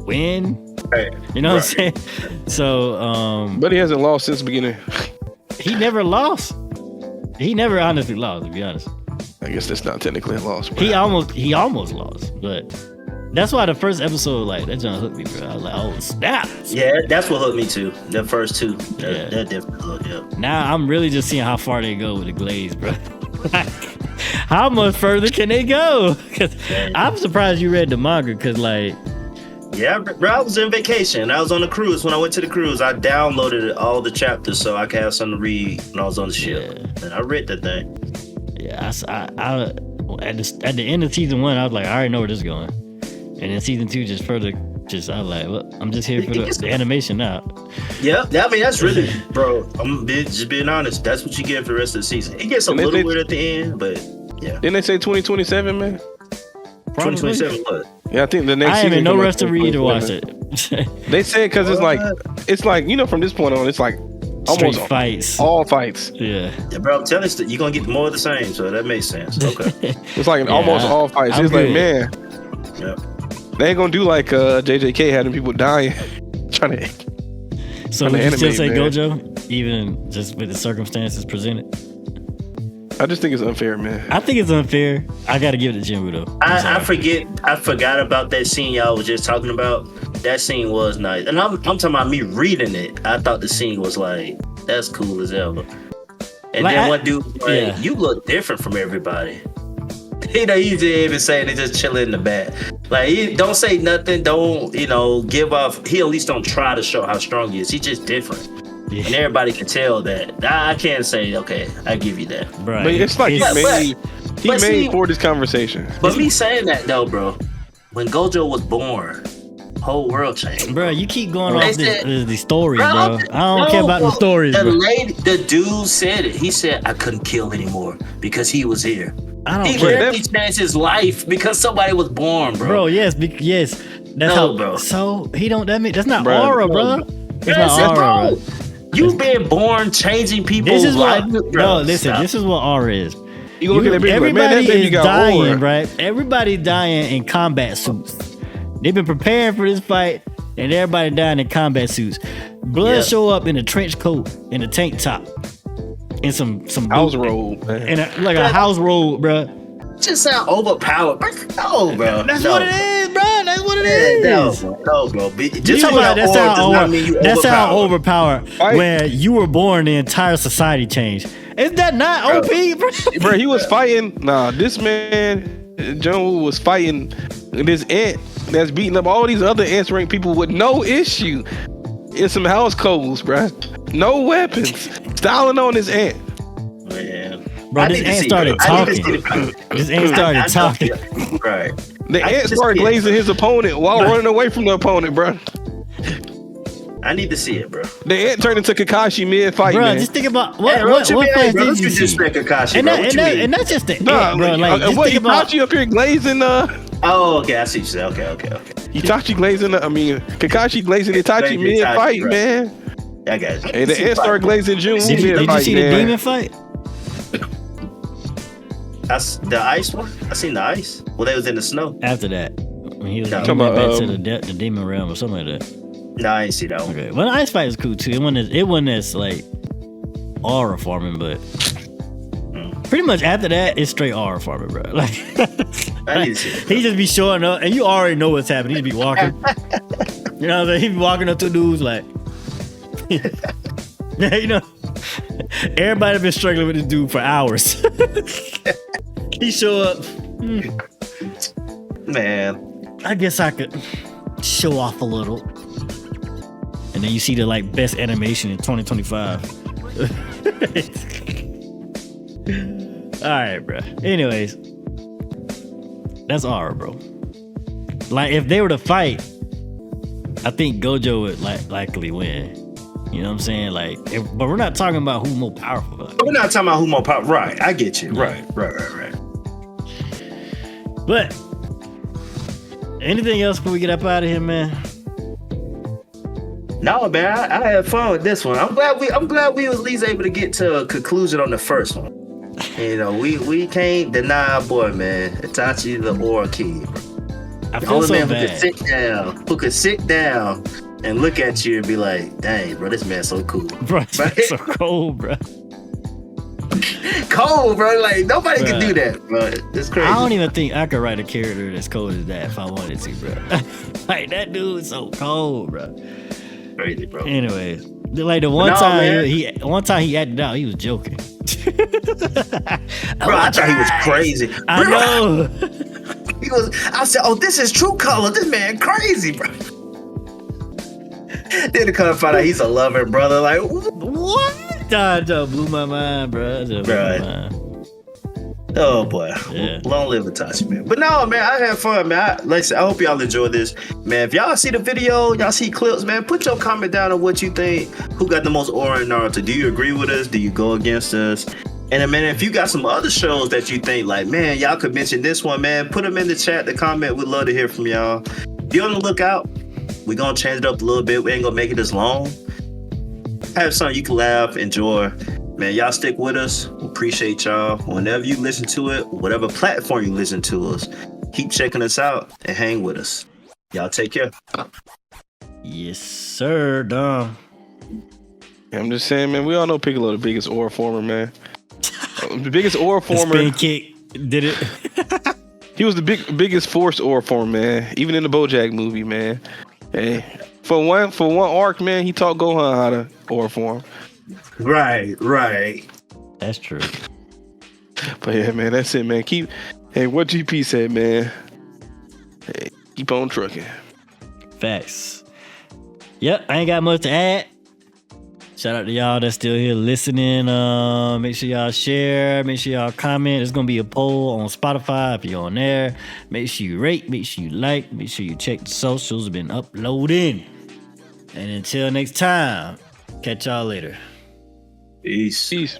Speaker 1: win.
Speaker 2: Right.
Speaker 1: You know what I'm
Speaker 2: Right.
Speaker 1: saying? So,
Speaker 3: Buddy hasn't lost since the beginning.
Speaker 1: he never lost. He never honestly lost, to be honest.
Speaker 3: I guess that's not technically a loss, bro.
Speaker 1: He almost lost, but that's why the first episode, like, that just hooked me, bro. I was like, oh snap!
Speaker 2: Yeah, that's what hooked me too. The first two.
Speaker 1: Yeah.
Speaker 2: That definitely hooked, yeah.
Speaker 1: Now I'm really just seeing how far they go with the glaze, bro. Like, how much further can they go? Cause I'm surprised you read the manga, cause like,
Speaker 2: Yeah, bro, I was in vacation. I was on a cruise. When I went to the cruise, I downloaded all the chapters so I could have something to read when I was on the ship.
Speaker 1: Yeah.
Speaker 2: And I read that thing.
Speaker 1: yeah, I at the end of season 1, I was like, I already know where this is going, and then season 2 just further. I was like, well, I'm just here for the animation now.
Speaker 2: Yeah, I mean, that's really, bro, just being honest. That's what you get for the rest of the season. It gets a
Speaker 3: And they
Speaker 2: little
Speaker 3: say-
Speaker 2: weird at the end, but yeah.
Speaker 3: Didn't they say 2027, man?
Speaker 2: 2027 what?
Speaker 3: Yeah, I think the next
Speaker 1: I am
Speaker 3: season
Speaker 1: in no
Speaker 3: come out
Speaker 1: rush to read or watch
Speaker 3: 2027.
Speaker 1: it.
Speaker 3: They said because it's like you know from this point on it's like
Speaker 1: Straight
Speaker 3: almost
Speaker 1: fights.
Speaker 3: all fights.
Speaker 1: Yeah.
Speaker 2: Yeah, bro, I'm telling you, you're going to get more of the same, so that makes sense. Okay.
Speaker 3: It's like
Speaker 1: Yeah,
Speaker 3: almost all fights.
Speaker 1: I'm
Speaker 3: It's
Speaker 1: good.
Speaker 3: like man,
Speaker 2: Yeah.
Speaker 3: they ain't gonna do like JJK having people dying trying to.
Speaker 1: So
Speaker 3: On
Speaker 1: would
Speaker 3: the
Speaker 1: you still
Speaker 3: anime,
Speaker 1: say
Speaker 3: man.
Speaker 1: Gojo, even just with the circumstances presented?
Speaker 3: I just think it's unfair, man.
Speaker 1: I think it's unfair. I gotta give it to Jinwoo though. I'm
Speaker 2: I
Speaker 1: sorry.
Speaker 2: forgot about that scene y'all was just talking about. That scene was nice. And I'm talking about me reading it. I thought the scene was like, that's cool as ever. And
Speaker 1: Like,
Speaker 2: then
Speaker 1: I-
Speaker 2: one dude was like,
Speaker 1: yeah.
Speaker 2: you look different from everybody. You know, he didn't even say they just chilling in the back. Like, he don't say nothing, don't, give off. He at least don't try to show how strong he is. He's just different.
Speaker 1: Yeah.
Speaker 2: And everybody can tell that. I can't say, okay, I give you that.
Speaker 1: Bro,
Speaker 3: But it's like
Speaker 2: Yeah,
Speaker 3: he
Speaker 2: but
Speaker 3: made
Speaker 2: see-
Speaker 3: for this conversation.
Speaker 2: But me saying that though, bro, when Gojo was born, whole world changed.
Speaker 1: Bro, you keep going
Speaker 2: They
Speaker 1: off
Speaker 2: said-
Speaker 1: the stories,
Speaker 2: Bro,
Speaker 1: bro. I don't care about the stories, bro.
Speaker 2: The dude said it. He said, I couldn't kill anymore because he was here.
Speaker 1: I
Speaker 2: He
Speaker 1: don't care.
Speaker 2: literally changed his life because somebody was born, bro.
Speaker 1: Bro, yes, yes. That's
Speaker 2: No,
Speaker 1: how,
Speaker 2: bro.
Speaker 1: So he don't. That mean that's not
Speaker 3: Bro,
Speaker 1: aura,
Speaker 2: no,
Speaker 1: bro.
Speaker 2: bro.
Speaker 1: It's
Speaker 2: Yes,
Speaker 1: not aura,
Speaker 2: bro.
Speaker 1: bro.
Speaker 2: You've been born changing people's
Speaker 1: This is what.
Speaker 2: lives.
Speaker 1: No, listen. This is what aura is.
Speaker 3: You gonna look at that baby like, man,
Speaker 1: Everybody
Speaker 3: that baby
Speaker 1: is
Speaker 3: got
Speaker 1: dying,
Speaker 3: aura.
Speaker 1: right? Everybody dying in combat suits. They've been preparing for this fight, and everybody dying in combat suits. Blood
Speaker 2: Yeah.
Speaker 1: show up in a trench coat and a tank top, and some
Speaker 3: House
Speaker 1: boot-
Speaker 3: robe, man.
Speaker 1: and like a house robe, bro.
Speaker 2: Just sound overpowered. No, bro.
Speaker 1: That's
Speaker 2: no.
Speaker 1: what it is, bro. That's what it
Speaker 2: Yeah,
Speaker 1: is.
Speaker 2: no, bro. Just
Speaker 1: You
Speaker 2: talking about
Speaker 1: that's
Speaker 2: aura
Speaker 1: how
Speaker 2: does not mean you
Speaker 1: that's how
Speaker 2: overpowered.
Speaker 1: overpowered.
Speaker 3: Right.
Speaker 1: When you were born, the entire society changed. Is that not OP, bro?
Speaker 3: Bro, he was fighting. Nah, this man, Joe, was fighting this ant that's beating up all these other ants rank people with no issue. In some house codes, bro. No weapons. Styling on his ant.
Speaker 2: Man.
Speaker 1: Bro,
Speaker 2: I
Speaker 1: this
Speaker 2: need to
Speaker 1: ant
Speaker 2: see,
Speaker 1: started
Speaker 2: bro. I need to
Speaker 1: talking.
Speaker 2: see the-
Speaker 1: This ant
Speaker 2: I
Speaker 1: started
Speaker 2: know,
Speaker 1: talking.
Speaker 2: yeah. Right.
Speaker 3: The
Speaker 2: I
Speaker 3: ant
Speaker 2: just
Speaker 3: started
Speaker 2: see it.
Speaker 3: glazing his opponent while running away from the opponent, bro.
Speaker 2: I need to see it, bro.
Speaker 3: The ant turned into Kakashi mid-fight,
Speaker 1: Bro,
Speaker 3: man.
Speaker 1: just think about
Speaker 2: Hey,
Speaker 1: what
Speaker 2: what you mean,
Speaker 1: fights
Speaker 2: bro?
Speaker 1: did
Speaker 2: Don't
Speaker 1: you
Speaker 2: you
Speaker 1: see?
Speaker 2: disrespect Kakashi,
Speaker 1: And
Speaker 2: bro?
Speaker 1: that,
Speaker 2: What
Speaker 1: and,
Speaker 2: you
Speaker 1: that,
Speaker 2: mean?
Speaker 1: and that's just the
Speaker 3: Nah,
Speaker 1: ant, bro. Like, just
Speaker 3: what,
Speaker 1: think about.
Speaker 3: Itachi up here glazing,
Speaker 2: Oh, okay. I see what you said. Okay.
Speaker 3: Itachi glazing, Kakashi glazing Itachi
Speaker 2: Glazing
Speaker 3: mid-fight,
Speaker 2: Itachi, right.
Speaker 3: man.
Speaker 2: I got it.
Speaker 3: And the ant started glazing June
Speaker 1: Did you
Speaker 3: mid-fight,
Speaker 1: see the
Speaker 3: man.
Speaker 1: demon fight?
Speaker 2: That's the ice one. I seen the ice. Well, they was in the snow.
Speaker 1: After that, when he was
Speaker 2: No.
Speaker 1: he
Speaker 3: Talking
Speaker 1: went
Speaker 3: about,
Speaker 1: back to the demon realm or something like that.
Speaker 2: No, I ain't see that one.
Speaker 1: Okay, well, the ice fight is cool too. It wasn't as like aura farming, but pretty much after that, it's straight aura farming, bro. Like
Speaker 2: I need to see it.
Speaker 1: he just be showing up, and you already know what's happening. He just be walking. You know what I'm saying? He be walking up to dudes like, you know, everybody been struggling with this dude for hours. He show up.
Speaker 2: Man,
Speaker 1: I guess I could show off a little. And then you see the like best animation in 2025. All right, bro. Anyways, that's all, bro. Like, if they were to fight, I think Gojo would likely win. You know what I'm saying? Like, but we're not talking about who's more powerful.
Speaker 2: We're not talking about who more powerful. Right, I get you. Right.
Speaker 1: But anything else before we get up out of here, man?
Speaker 2: No, man, I had fun with this one. I'm glad we was at least able to get to a conclusion on the first one. You know, we can't deny our boy, man. Itachi the Aura King.
Speaker 1: I feel so
Speaker 2: man
Speaker 1: bad.
Speaker 2: Who could sit down and look at you and be like, dang, bro, this man's so cool.
Speaker 1: Bro, it's so cold, bro.
Speaker 2: Cold, bro. Like, nobody can do that, bro. It's crazy.
Speaker 1: I don't even think I could write a character as cold as that if I wanted to, bro. Like, that dude is so cold, bro.
Speaker 2: Crazy, bro.
Speaker 1: Anyways, like the one time he acted out, he was joking.
Speaker 2: Bro, I thought he was crazy.
Speaker 1: I know.
Speaker 2: I said, oh, this is true color. This man crazy, bro. Then to come find out he's a loving brother. Like,
Speaker 1: what? That blew my mind, bro. Blew my mind.
Speaker 2: Oh boy,
Speaker 1: yeah.
Speaker 2: Long live Itachi, man. But no, man, I had fun, man. Like I said, I hope y'all enjoyed this, man. If y'all see the video, y'all see clips, man, put your comment down on what you think. Who got the most aura in Naruto? Do you agree with us? Do you go against us? And man, if you got some other shows that you think like, man, y'all could mention this one, man, put them in the chat, the comment. We'd love to hear from y'all. Be on the lookout. We're gonna change it up a little bit. We ain't gonna make it as long. Have something you can laugh, enjoy. Man, y'all stick with us. We appreciate y'all. Whenever you listen to it, whatever platform you listen to us, keep checking us out and hang with us. Y'all take care.
Speaker 1: Yes, sir, Dom.
Speaker 3: I'm just saying, man, we all know Piccolo the biggest aura former, man. The biggest aura former.
Speaker 1: Spin kick did it.
Speaker 3: He was the biggest force aura former, man. Even in the BoJack movie, man. Hey, for one arc, man, he taught Gohan how to aura form.
Speaker 2: Right.
Speaker 1: That's true.
Speaker 3: But yeah, man, that's it, man. Hey, what GP said, man. Hey, keep on trucking.
Speaker 1: Facts. Yep, I ain't got much to add. Shout out to y'all that's still here listening. Make sure y'all share. Make sure y'all comment. There's going to be a poll on Spotify if you're on there. Make sure you rate. Make sure you like. Make sure you check the socials. Been uploading. And until next time, catch y'all later.
Speaker 2: Peace.
Speaker 3: Peace.